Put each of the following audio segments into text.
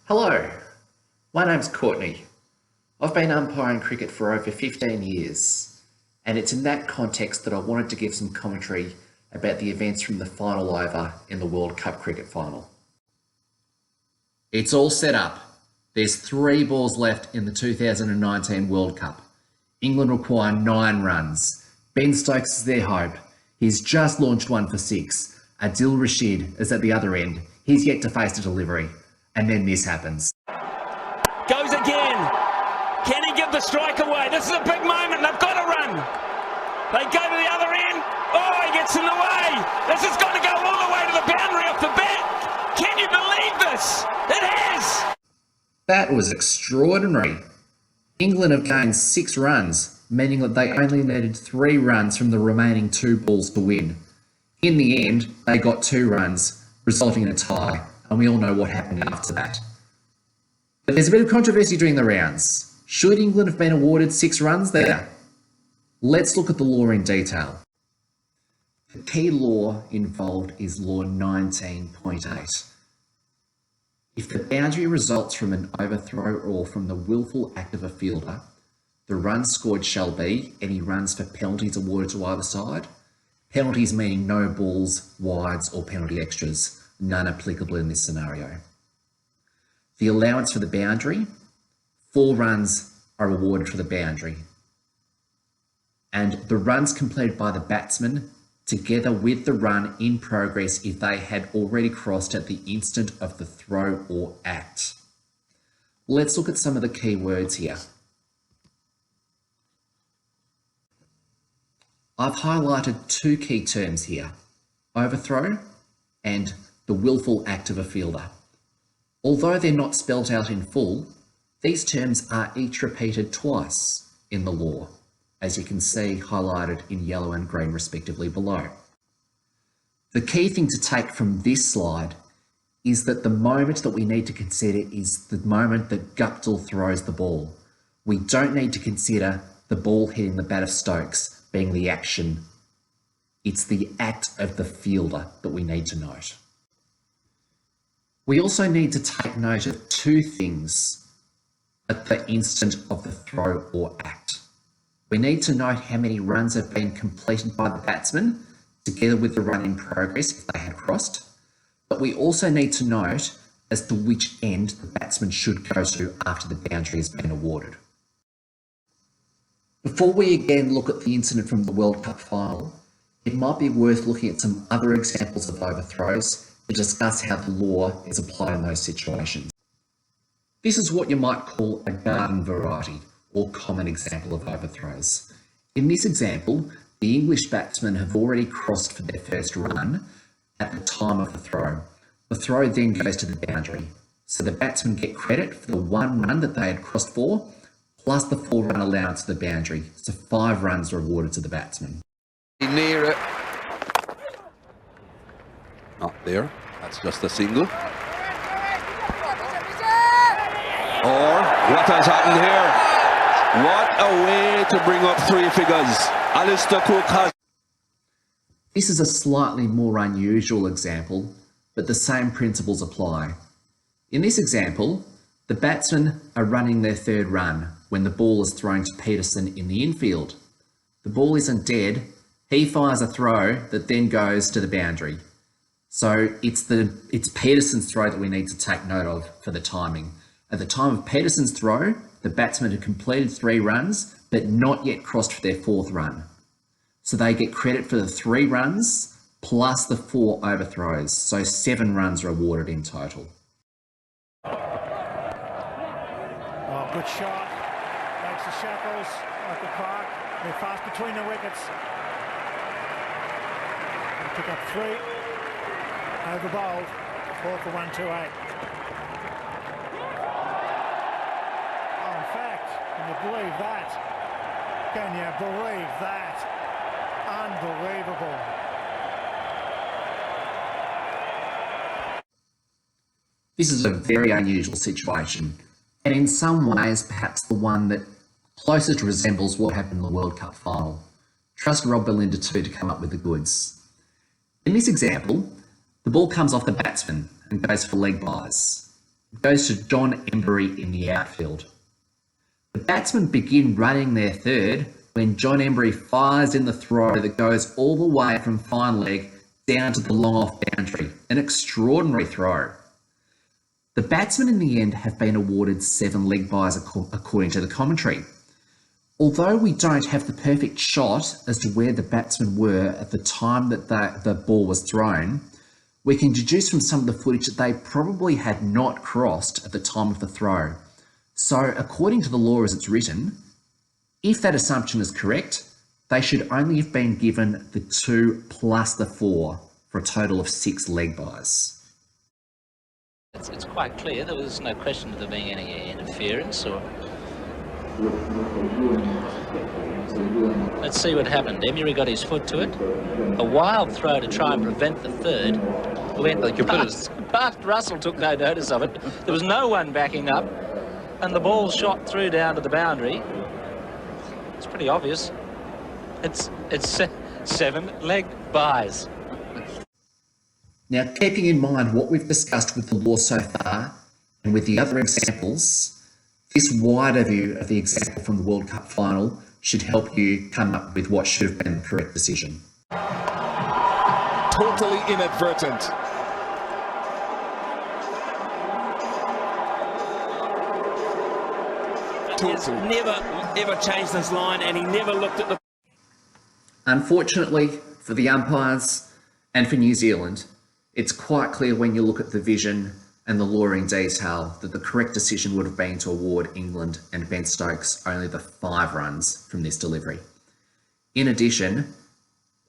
Hello, my name's Courtney. I've been umpiring cricket for over 15 years, and it's in that context that I wanted to give some commentary about the events from the final over in the World Cup cricket final. It's all set up. There's 3 balls left in the 2019 World Cup. England require 9 runs. Ben Stokes is their hope. He's just launched one for 6. Adil Rashid is at the other end. He's yet to face the delivery. And then this happens. Goes again. Can he give the strike away? This is a big moment. They've got to run. They go to the other end. Oh, he gets in the way. This has got to go all the way to the boundary off the bat. Can you believe this? It has. That was extraordinary. England have gained 6 runs, meaning that they only needed 3 runs from the remaining 2 balls to win. In the end, they got 2 runs, resulting in a tie, and we all know what happened after that. But there's a bit of controversy during the rounds. Should England have been awarded 6 runs there? Let's look at the law in detail. The key law involved is Law 19.8. If the boundary results from an overthrow or from the willful act of a fielder, the runs scored shall be any runs for penalties awarded to either side. Penalties meaning no balls, wides or penalty extras, none applicable in this scenario. The allowance for the boundary, 4 runs are awarded for the boundary. And the runs completed by the batsman together with the run in progress if they had already crossed at the instant of the throw or act. Let's look at some of the key words here. I've highlighted 2 key terms here, overthrow and the willful act of a fielder. Although they're not spelt out in full, these terms are each repeated twice in the law, as you can see highlighted in yellow and green respectively below. The key thing to take from this slide is that the moment that we need to consider is the moment that Guptill throws the ball. We don't need to consider the ball hitting the bat of Stokes being the action. It's the act of the fielder that we need to note. We also need to take note of 2 things at the instant of the throw or act. We need to note how many runs have been completed by the batsman, together with the run in progress if they had crossed. But we also need to note as to which end the batsman should go to after the boundary has been awarded. Before we again look at the incident from the World Cup final, it might be worth looking at some other examples of overthrows to discuss how the law is applied in those situations. This is what you might call a garden variety or common example of overthrows. In this example, the English batsmen have already crossed for their first run at the time of the throw. The throw then goes to the boundary. So the batsmen get credit for the 1 run that they had crossed for, plus the 4 run allowance to the boundary. So 5 runs are awarded to the batsman. Near it. Not there. That's just a single. Or what has happened here? What a way to bring up 3 figures. Alistair Cook has... This is a slightly more unusual example, but the same principles apply. In this example, the batsmen are running their 3rd run when the ball is thrown to Peterson in the infield. The ball isn't dead. He fires a throw that then goes to the boundary. So it's Peterson's throw that we need to take note of for the timing. At the time of Peterson's throw, the batsmen had completed 3 runs, but not yet crossed for their 4th run. So they get credit for the 3 runs plus the 4 overthrows. So 7 runs are awarded in total. Oh, good shot. Makes the shackles at the park. They're fast between the wickets. They pick up 3. Over bowled. 4 for 128. Oh, in fact, can you believe that? Can you believe that? Unbelievable. This is a very unusual situation, and in some ways perhaps the one that closest resembles what happened in the World Cup final. Trust Rob Belinda too to come up with the goods. In this example, the ball comes off the batsman and goes for leg byes. goes to John Embury in the outfield. The batsmen begin running their third when John Embury fires in the throw that goes all the way from fine leg down to the long off boundary. An extraordinary throw. The batsmen in the end have been awarded 7 leg byes according to the commentary. Although we don't have the perfect shot as to where the batsmen were at the time that the ball was thrown, we can deduce from some of the footage that they probably had not crossed at the time of the throw. So according to the law as it's written, if that assumption is correct, they should only have been given the 2 plus the 4 for a total of 6 leg byes. It's quite clear there was no question of there being any interference or... Let's see what happened. Emery got his foot to it. A wild throw to try and prevent the third. Went past Russell, took no notice of it. There was no one backing up, and the ball shot through down to the boundary. It's pretty obvious. It's 7 leg byes. Now, keeping in mind what we've discussed with the law so far and with the other examples, this wider view of the example from the World Cup final should help you come up with what should have been the correct decision. Totally inadvertent. He's never, ever changed his line, and he never looked at the... Unfortunately for the umpires and for New Zealand, it's quite clear when you look at the vision and the law in detail that the correct decision would have been to award England and Ben Stokes only the 5 runs from this delivery. In addition,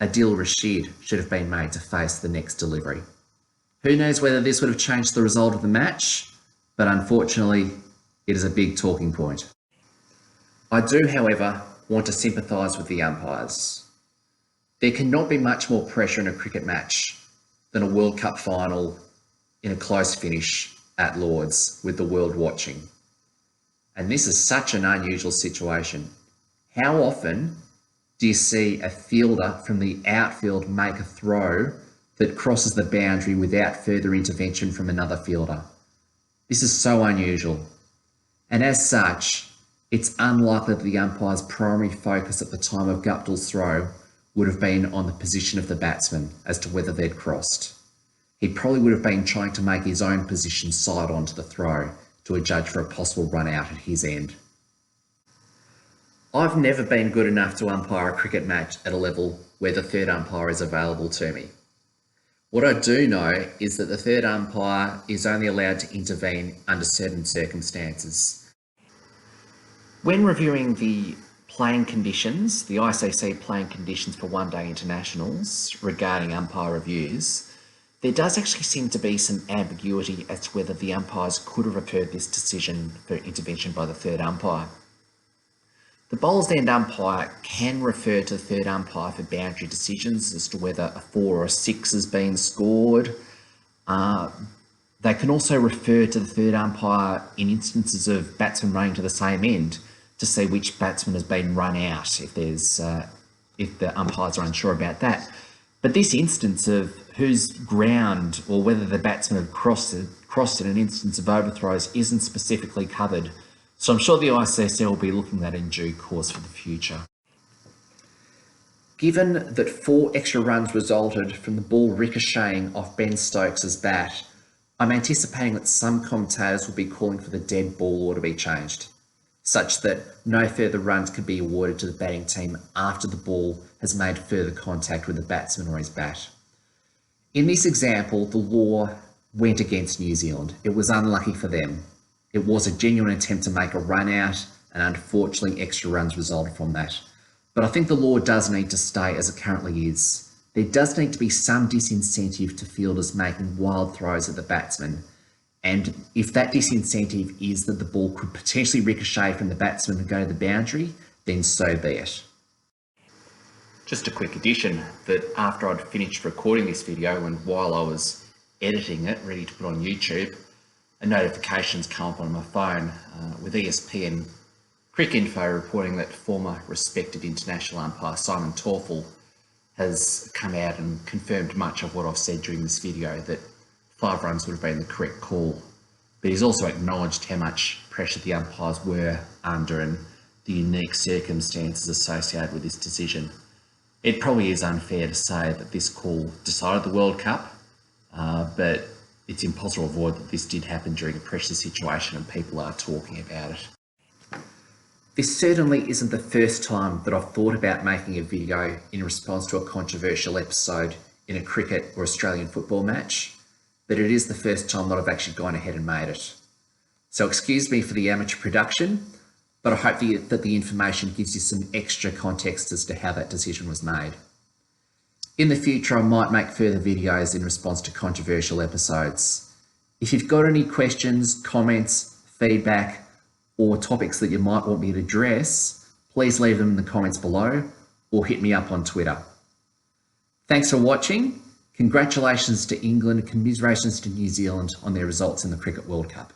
Adil Rashid should have been made to face the next delivery. Who knows whether this would have changed the result of the match, but unfortunately, it is a big talking point. I do, however, want to sympathise with the umpires. There cannot be much more pressure in a cricket match than a World Cup final in a close finish at Lords with the world watching. And this is such an unusual situation. How often do you see a fielder from the outfield make a throw that crosses the boundary without further intervention from another fielder? This is so unusual. And as such, it's unlikely that the umpire's primary focus at the time of Guptill's throw would have been on the position of the batsman as to whether they'd crossed. He probably would have been trying to make his own position side on to the throw to adjudge for a possible run out at his end. I've never been good enough to umpire a cricket match at a level where the third umpire is available to me. What I do know is that the third umpire is only allowed to intervene under certain circumstances. When reviewing the playing conditions, the ICC playing conditions for one-day internationals regarding umpire reviews, there does actually seem to be some ambiguity as to whether the umpires could have referred this decision for intervention by the third umpire. The bowler's end umpire can refer to the third umpire for boundary decisions as to whether a 4 or a 6 has been scored. They can also refer to the third umpire in instances of batsmen running to the same end to see which batsman has been run out if the umpires are unsure about that. But this instance of whose ground or whether the batsman had crossed in an instance of overthrows isn't specifically covered. So I'm sure the ICC will be looking at that in due course for the future. Given that 4 extra runs resulted from the ball ricocheting off Ben Stokes' bat, I'm anticipating that some commentators will be calling for the dead ball law to be changed, such that no further runs can be awarded to the batting team after the ball has made further contact with the batsman or his bat. In this example, the law went against New Zealand. It was unlucky for them. It was a genuine attempt to make a run out, and unfortunately extra runs resulted from that. But I think the law does need to stay as it currently is. There does need to be some disincentive to fielders making wild throws at the batsman. And if that disincentive is that the ball could potentially ricochet from the batsman and go to the boundary, then so be it. Just a quick addition that after I'd finished recording this video and while I was editing it, ready to put on YouTube, a notification's come up on my phone with ESPN Cricinfo reporting that former respected international umpire Simon Torfel has come out and confirmed much of what I've said during this video, that 5 runs would have been the correct call but he's also acknowledged how much pressure the umpires were under and the unique circumstances associated with this decision. It probably is unfair to say that this call decided the World Cup, but it's impossible to avoid that this did happen during a pressure situation and people are talking about it. This certainly isn't the first time that I've thought about making a video in response to a controversial episode in a cricket or Australian football match, but it is the first time that I've actually gone ahead and made it. So excuse me for the amateur production, but I hope that the information gives you some extra context as to how that decision was made. In the future, I might make further videos in response to controversial episodes. If you've got any questions, comments, feedback, or topics that you might want me to address, please leave them in the comments below or hit me up on Twitter. Thanks for watching. Congratulations to England and commiserations to New Zealand on their results in the Cricket World Cup.